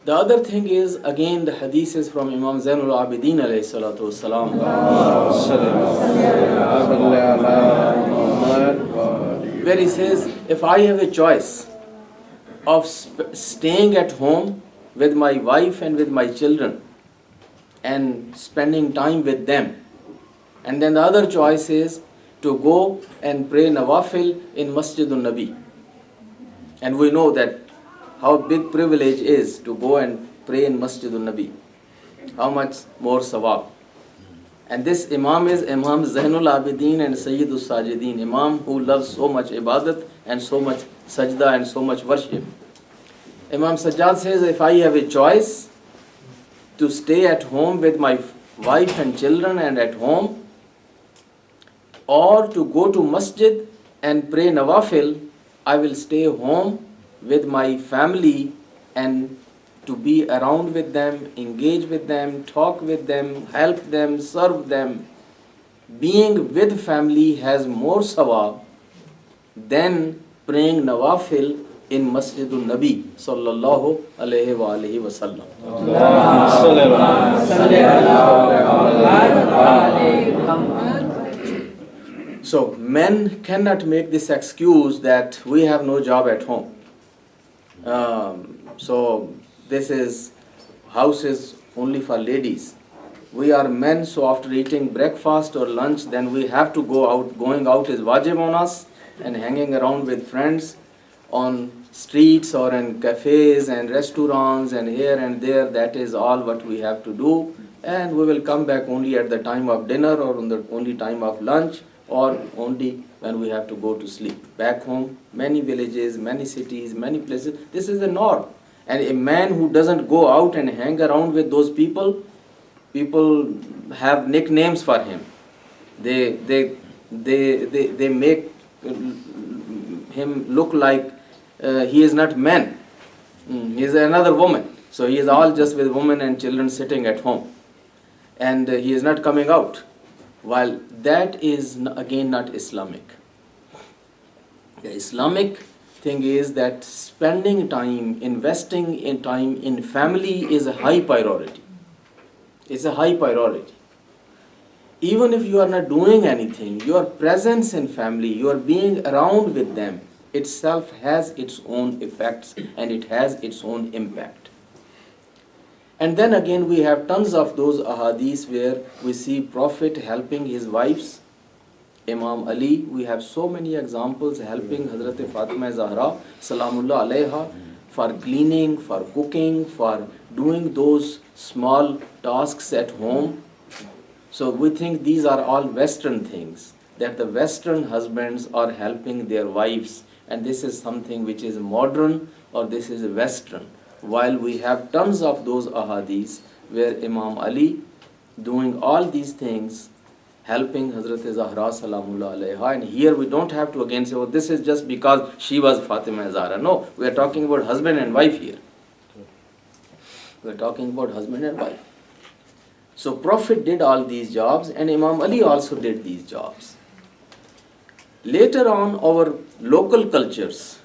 The other thing is, again, the hadith is from Imam Zainul Abidin alayhi salatu wasalam, where he says, if I have a choice of staying at home with my wife and with my children and spending time with them, and then the other choice is to go and pray Nawafil in Masjidun Nabi. And we know that how big privilege is to go and pray in Masjidun Nabi. How much more sawab. And this Imam is Imam Zainul Abidin and Sayyidul Sajidin, Imam who loves so much ibadat and so much sajda and so much worship. Imam Sajjad says, if I have a choice to stay at home with my wife and children and at home, or to go to masjid and pray Nawafil, I will stay home with my family and to be around with them, engage with them, talk with them, help them, serve them. Being with family has more sawab than praying Nawafil in Masjidul Nabi sallallahu alayhi wa alihi wa sallam. So men cannot make this excuse that we have no job at home. So this is house is only for ladies. We are men, so after eating breakfast or lunch, then we have to go out. Going out is wajib on us, and hanging around with friends on streets or in cafes and restaurants and here and there, that is all what we have to do. And we will come back only at the time of dinner or on the only time of lunch, or only when we have to go to sleep. Back home, many villages, many cities, many places, this is the norm. And a man who doesn't go out and hang around with those people have nicknames for him. They make him look like he is not man. He is another woman. So he is all just with women and children sitting at home. And he is not coming out. While that is again not Islamic. The Islamic thing is that spending time, investing in time in family is a high priority. It's a high priority. Even if you are not doing anything, your presence in family, your being around with them itself has its own effects and it has its own impact. And then again we have tons of those ahadith where we see Prophet helping his wives. Imam Ali, we have so many examples helping Hazrat Fatima Zahra Salamullah Alayha for cleaning, for cooking, for doing those small tasks at home. So we think these are all Western things, that the Western husbands are helping their wives, and this is something which is modern or this is Western. While we have tons of those ahadiths where Imam Ali doing all these things, helping Hazrat Zahra Salamullah Alayha, and here we don't have to again say, oh, this is just because she was Fatima Zahra. No, we are talking about husband and wife here. We are talking about husband and wife. So Prophet did all these jobs and Imam Ali also did these jobs. Later on, our local cultures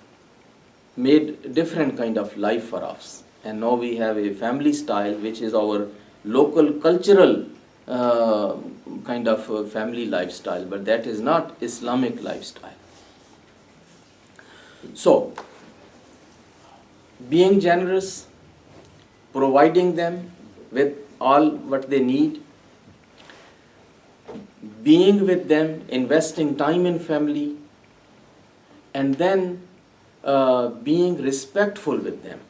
made different kind of life for us, and now we have a family style which is our local cultural kind of family lifestyle, but that is not Islamic lifestyle. So being generous, providing them with all what they need, being with them, investing time in family, and then being respectful with them.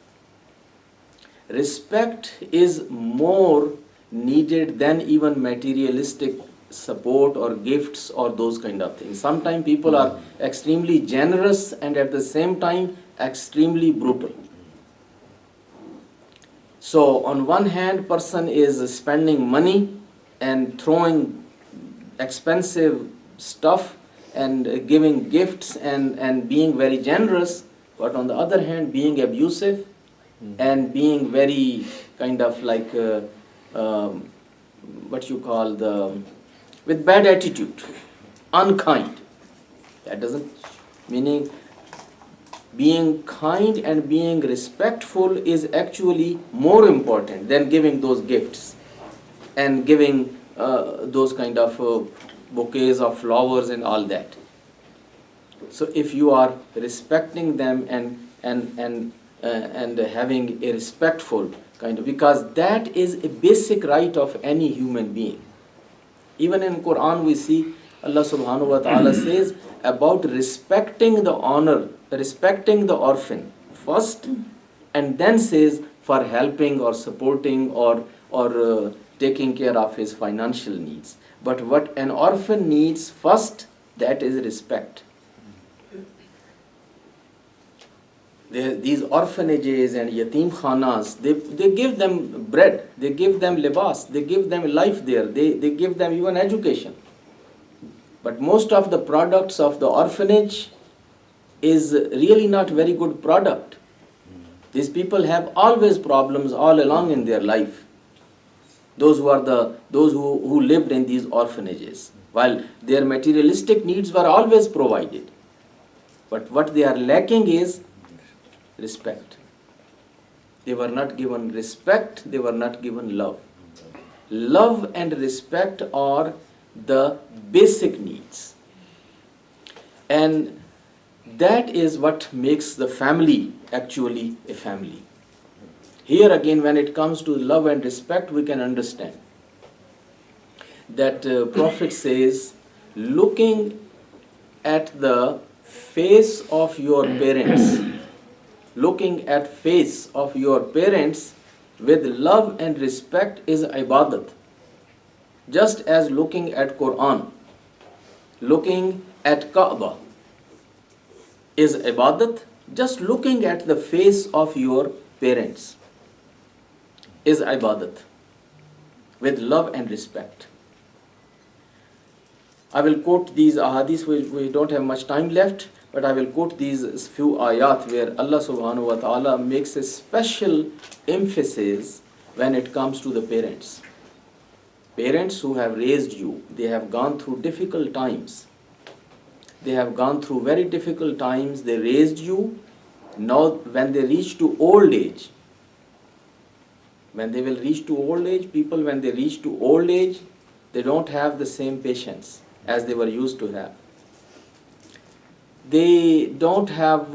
Respect is more needed than even materialistic support or gifts or those kind of things. Sometimes people are extremely generous and at the same time extremely brutal. So on one hand, person is spending money and throwing expensive stuff and giving gifts and being very generous, but on the other hand being abusive and being very kind of like what you call with bad attitude, unkind. That doesn't meaning being kind and being respectful is actually more important than giving those gifts and giving those kind of bouquets of flowers and all that. So if you are respecting them and having a respectful kind of, because that is a basic right of any human being. Even in Quran we see Allah subhanahu wa ta'ala says about respecting the honor, respecting the orphan first, and then says for helping or supporting or taking care of his financial needs. But what an orphan needs first, that is respect. These orphanages and yatim khanas, they give them bread, they give them libas, they give them life there, they give them even education. But most of the products of the orphanage is really not very good product. These people have always problems all along in their life. Those who lived in these orphanages, while their materialistic needs were always provided. But what they are lacking is respect. They were not given respect, they were not given love. Love and respect are the basic needs. And that is what makes the family actually a family. Here again, when it comes to love and respect, we can understand that Prophet says, looking at the face of your parents, looking at face of your parents with love and respect is ibadat. Just as looking at Quran, looking at Kaaba is ibadat, just looking at the face of your parents is ibadat with love and respect. I will quote these ahadith, we don't have much time left, but I will quote these few ayat where Allah subhanahu wa ta'ala makes a special emphasis when it comes to the parents. Parents who have raised you, they have gone through difficult times. They have gone through very difficult times, they raised you. Now when they reach to old age, when they will reach to old age, people when they reach to old age, they don't have the same patience as they were used to have. They don't have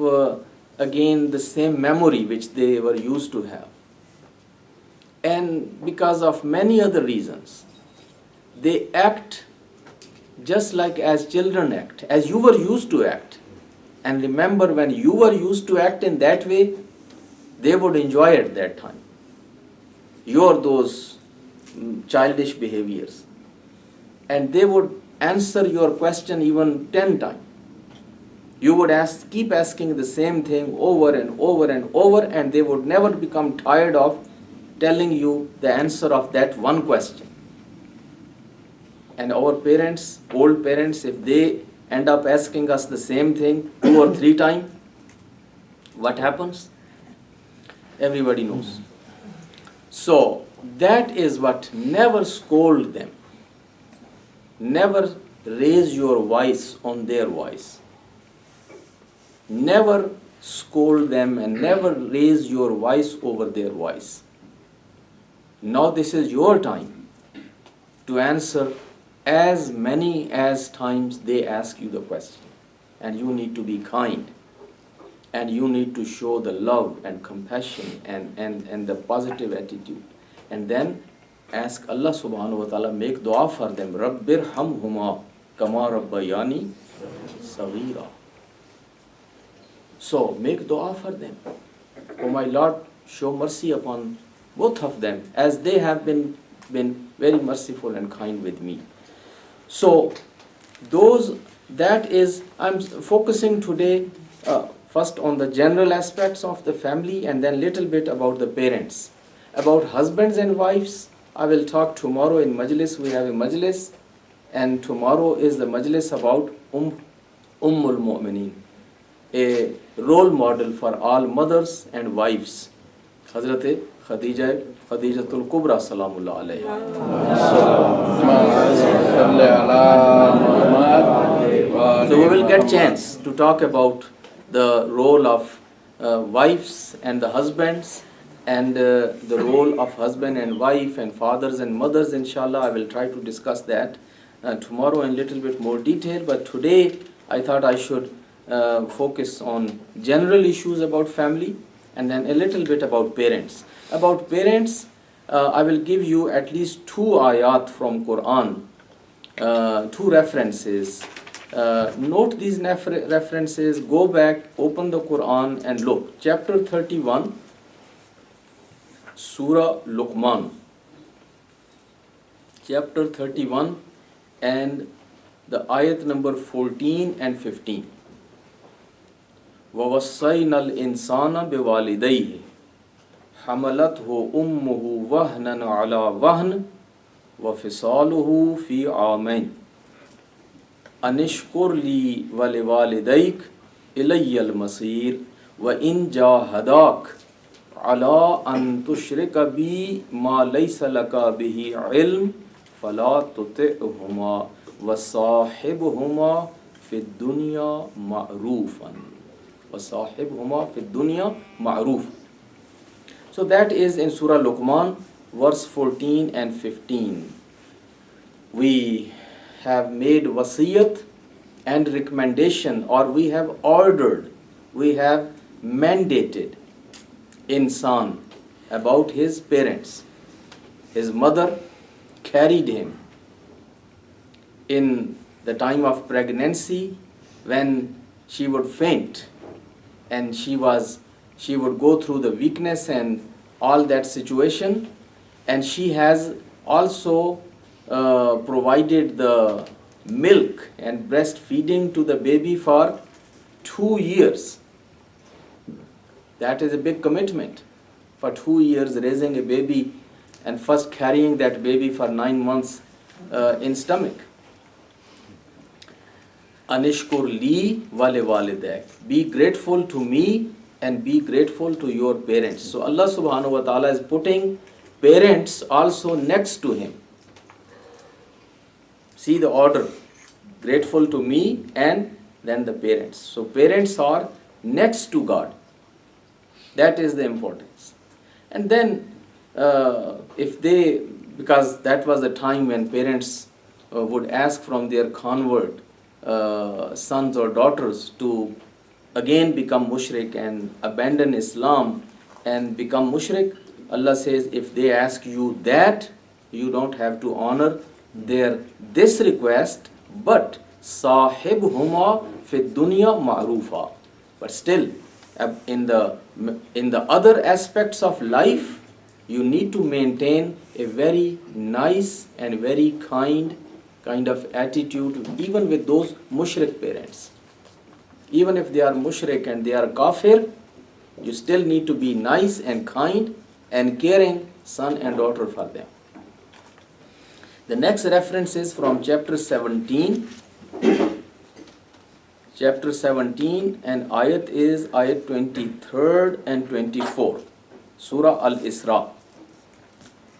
again the same memory which they were used to have. And because of many other reasons, they act just like as children act, as you were used to act. And remember, when you were used to act in that way, they would enjoy at that time those childish behaviors. And they would answer your question even 10 times. You would keep asking the same thing over and over and over, and they would never become tired of telling you the answer of that one question. And our parents, old parents, if they end up asking us the same thing 2 or 3 times, what happens? Everybody knows. So that is what, never scold them. Never raise your voice on their voice. Never scold them and never raise your voice over their voice. Now this is your time to answer as many as times they ask you the question. And you need to be kind. And you need to show the love and compassion and the positive attitude. And then ask Allah subhanahu wa ta'ala, make dua for them. Rabbir hamhuma kama rabbayani saghira. So make dua for them. Oh my Lord, show mercy upon both of them as they have been very merciful and kind with me. So I'm focusing today first on the general aspects of the family and then little bit about the parents. About husbands and wives, I will talk tomorrow in Majlis. We have a Majlis, and tomorrow is the Majlis about Ummul Mu'mineen, a role model for all mothers and wives. Hazrat Khadijatul Kubra Salamullah alayha. So we will get chance to talk about the role of wives and the husbands, and the role of husband and wife and fathers and mothers. Inshallah, I will try to discuss that tomorrow in a little bit more detail. But today, I thought I should focus on general issues about family and then a little bit about parents. About parents, I will give you at least 2 ayat from Quran, 2 references. Note these references, go back, open the Quran and look. Chapter 31, Surah Luqman. Chapter 31 and the ayat number 14 and 15. وَوَصَّيْنَا الْإِنسَانَ بِوَالِدَيْهِ حَمَلَتْهُ أُمُّهُ وَهْنًا عَلَى وَهْنٍ وَفِصَالُهُ فِي عَامَيْنِ أَنِشْكُرْ لِي وَلِوَالِدَيْكَ إِلَيَّ الْمَصِيرُ وَإِنْ جَاهَدَاكَ عَلَىٰ أَن تُشْرِكَ بِي مَا لَيْسَ لَكَ بِهِ عِلْمٌ فَلَا تُطِعْهُمَا وَصَاحِبْهُمَا فِي الدُّنْيَا مَعْرُوفًا. وَصَاحِبْهُمَا فِي الدُّنْيَا مَعْرُوفًا. So that is in Surah Luqman, verse 14 and 15. We have made wasiyat and recommendation, or we have ordered, we have mandated insan about his parents. His mother carried him in the time of pregnancy when she would faint, and she would go through the weakness and all that situation, and she has also provided the milk and breastfeeding to the baby for 2 years. That is a big commitment. For 2 years raising a baby and first carrying that baby for 9 months in stomach. Anishkur li wale walidak. Be grateful to me and be grateful to your parents. So Allah subhanahu wa ta'ala is putting parents also next to him. See the order. Grateful to me and then the parents. So parents are next to God. That is the importance. And then because that was the time when parents would ask from their convert sons or daughters to again become mushrik and abandon Islam and become mushrik. Allah says, if they ask you that, you don't have to honor this request, but sahibhuma fi dunya ma'rufa. But still, in the other aspects of life, you need to maintain a very nice and very kind of attitude, even with those mushrik parents. Even if they are mushrik and they are kafir, you still need to be nice and kind and caring son and daughter for them. The next reference is from chapter 17. Chapter 17 and ayat is ayat 23rd and 24. Surah Al-Isra.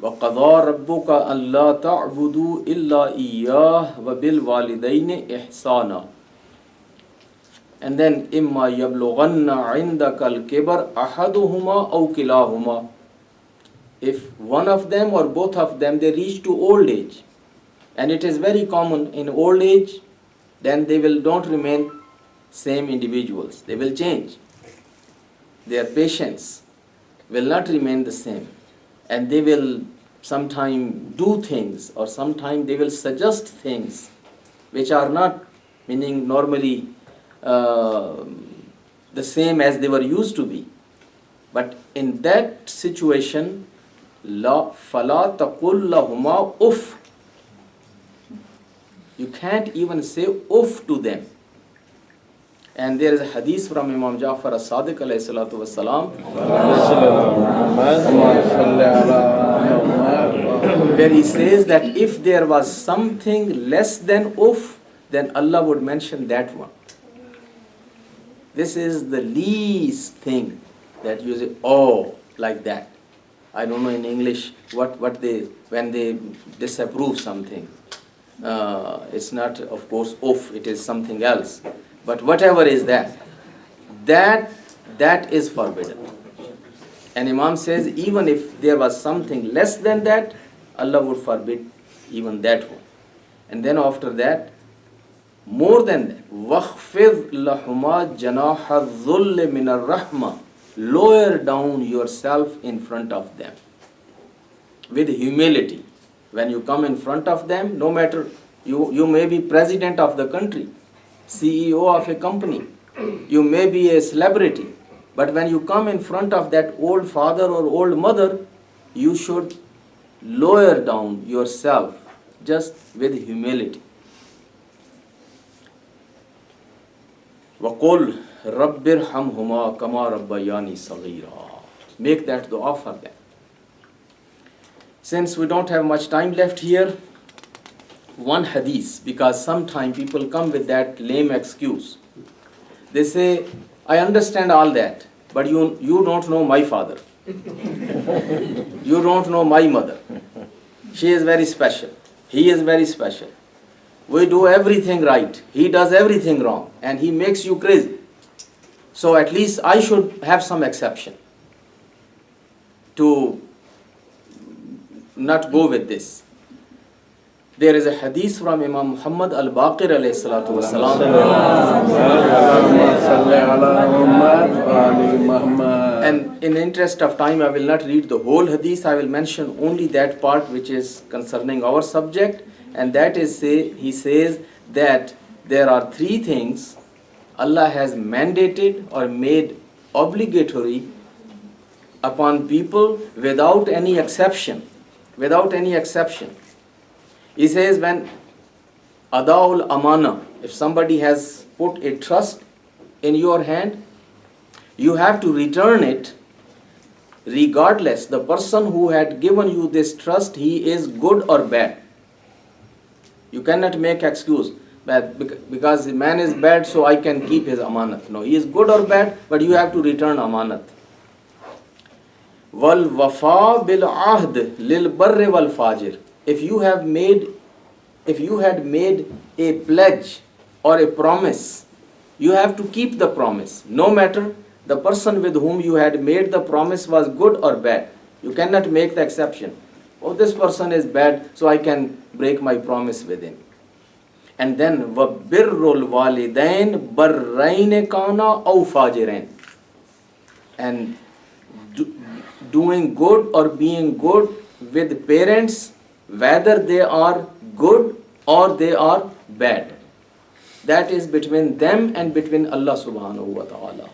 وَقَضَى رَبُّكَ أَلَّا تَعْبُدُوا إِلَّا إِيَّاهُ وَبِالْوَالِدَيْنِ إِحْسَانًا. And then إِمَّا يَبْلُغَنَّ عِنْدَكَ الْكِبَرَ أَحَدُهُمَا أَوْ كِلَاهُمَا. If one of them or both of them, they reach to old age, and it is very common in old age, then they don't remain same individuals. They will change. Their patience will not remain the same, and they will sometime do things, or sometime they will suggest things which are not, meaning normally the same as they were used to be. But in that situation, فَلَا تَقُلْ لَهُمَا أُفْ. You can't even say uff to them. And there is a hadith from Imam Ja'far as-Sadiq alayhi salatu wassalam, where he says that if there was something less than uff, then Allah would mention that one. This is the least thing that you say, oh, like that. I don't know in English what they, when they disapprove something. It's not, of course, uff, it is something else. But whatever is that, that is forbidden. And Imam says even if there was something less than that, Allah would forbid even that one. And then after that, more than that, وَخْفِضْ لَهُمَا جَنَاحَ الظُّلِّ مِنَ الرَّحْمَةِ, lower down yourself in front of them with humility. When you come in front of them, no matter, you may be president of the country, CEO of a company, you may be a celebrity, but when you come in front of that old father or old mother, you should lower down yourself just with humility. وَقُلْ رَبِّ ارْحَمْهُمَا كَمَا رَبَّيَانِي صَغِيرًا. Make that dua for them. Since we don't have much time left here, one hadith, because sometimes people come with that lame excuse. They say, I understand all that, but you don't know my father. You don't know my mother. She is very special. He is very special. We do everything right. He does everything wrong. And he makes you crazy. So at least I should have some exception to not go with this. There is a hadith from Imam Muhammad al-Baqir alayhi salatu wasalam. And in the interest of time, I will not read the whole hadith. I will mention only that part which is concerning our subject. And that is, he says that there are three things Allah has mandated or made obligatory upon people without any exception. Without any exception. He says when Adaul Amana, if somebody has put a trust in your hand, you have to return it regardless. The person who had given you this trust, he is good or bad. You cannot make excuse that because the man is bad, so I can keep his amanat. No, he is good or bad, but you have to return amanat. Wal wafa bil ahd lil barri wal fajir. If you had made a pledge or a promise, you have to keep the promise. No matter the person with whom you had made the promise was good or bad. You cannot make the exception. Oh, this person is bad, so I can break my promise with him. And then وَبِرُّ الْوَالِدَيْنِ بَرَّيْنِ كَانَا أَوْ فَاجِرَيْنِ. And doing good or being good with parents, whether they are good or they are bad. That is between them and between Allah subhanahu wa ta'ala.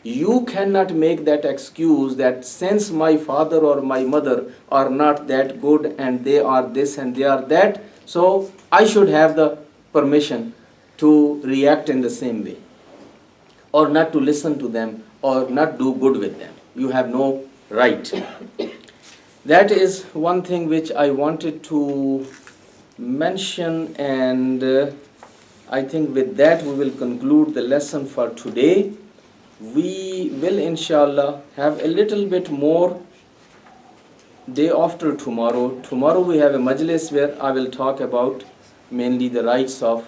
You cannot make that excuse that since my father or my mother are not that good and they are this and they are that, so I should have the permission to react in the same way, or not to listen to them, or not do good with them. You have no right. That is one thing which I wanted to mention, and I think with that we will conclude the lesson for today. We will inshallah have a little bit more day after tomorrow. Tomorrow we have a majlis where I will talk about mainly the rights of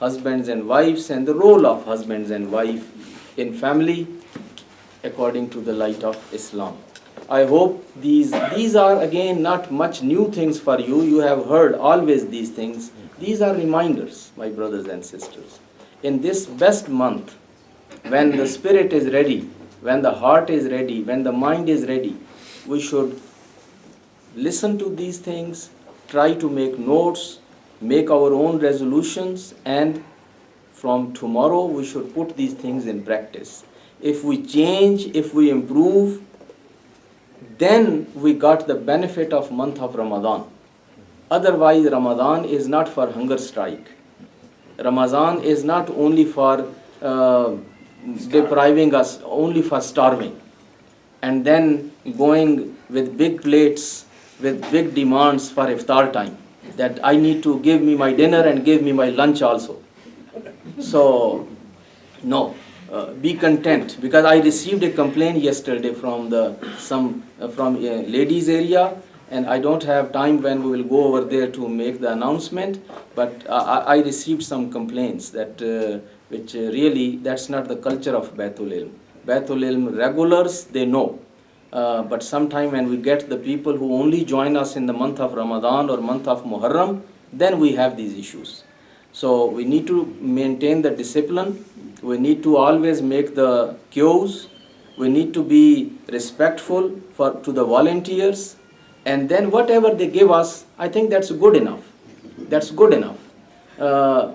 husbands and wives and the role of husbands and wives in family according to the light of Islam. I hope these are again not much new things for you. You have heard always these things. These are reminders, my brothers and sisters. In this best month, when the spirit is ready, when the heart is ready, when the mind is ready, we should listen to these things, try to make notes, make our own resolutions, and from tomorrow we should put these things in practice. If we change, if we improve, then we got the benefit of month of Ramadan. Otherwise, Ramadan is not for hunger strike. Ramadan is not only for depriving us, only for starving, and then going with big plates, with big demands for iftar time, that I need to give me my dinner and give me my lunch also. So, no, be content, because I received a complaint yesterday from ladies area, and I don't have time when we will go over there to make the announcement, but I received some complaints that which really, that's not the culture of Baitul Ilm. Baitul Ilm regulars, they know. But sometime when we get the people who only join us in the month of Ramadan or month of Muharram, then we have these issues. So we need to maintain the discipline. We need to always make the queues. We need to be respectful to the volunteers. And then whatever they give us, I think that's good enough. That's good enough.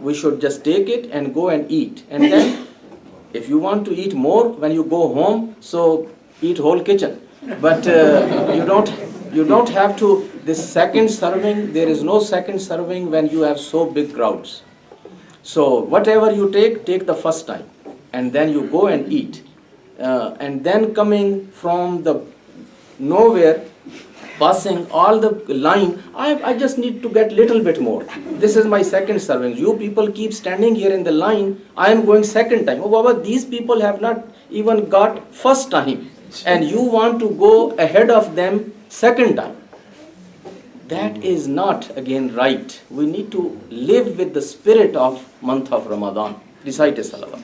We should just take it and go and eat. And then if you want to eat more when you go home, so eat whole kitchen. But you don't have to, this second serving, there is no second serving when you have so big crowds. So whatever you take the first time, and then you go and eat. And then coming from the nowhere, passing all the line, I just need to get little bit more. This is my second serving. You people keep standing here in the line, I am going second time. Oh Baba, these people have not even got first time, and you want to go ahead of them second time. That is not again right. We need to live with the spirit of month of Ramadan. Recite a salawat.